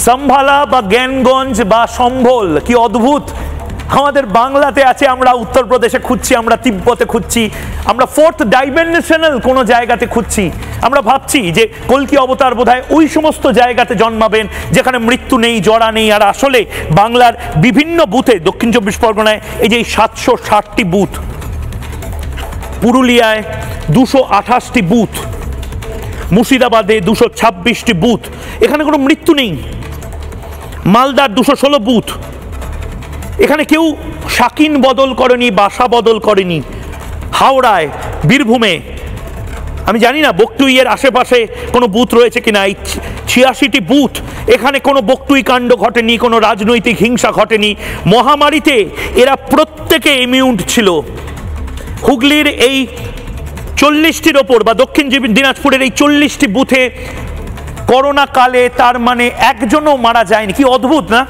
সম্ভালা বা জ্ঞানগঞ্জ বা সম্ভল, কি অদ্ভুত! আমাদের বাংলাতে আছে, আমরা উত্তরপ্রদেশে খুঁজছি, আমরা তিব্বতে খুঁজছি, আমরা ফোর্থ ডাইমেনশনাল কোনো জায়গাতে খুঁজছি। আমরা ভাবছি যে কল্কি অবতার বোধহয় ওই সমস্ত জায়গাতে জন্মাবেন যেখানে মৃত্যু নেই, জরা নেই। আর আসলে বাংলার বিভিন্ন বুথে, দক্ষিণ 24 পরগনায় এই যে 760টি বুথ, পুরুলিয়ায় 228টি বুথ, মুর্শিদাবাদে 226টি বুথ, এখানে কোনো মৃত্যু নেই। মালদার 216 বুথ, এখানে কেউ শাকিন বদল করেনি, বাসা বদল করেনি। হাওড়ায়, বীরভূমে, আমি জানি না বকটুইয়ের আশেপাশে কোনো বুথ রয়েছে কিনা, এই 86টি বুথ, এখানে কোনো বকটুই কাণ্ড ঘটেনি, কোনো রাজনৈতিক হিংসা ঘটেনি। মহামারীতে এরা প্রত্যেকে ইমিউন ছিল। হুগলির এই 40টির ওপর বা দক্ষিণ দিনাজপুরের এই 40টি বুথে করোনা কালে তার মানে একজনও মারা যায়নি। কি অদ্ভুত না?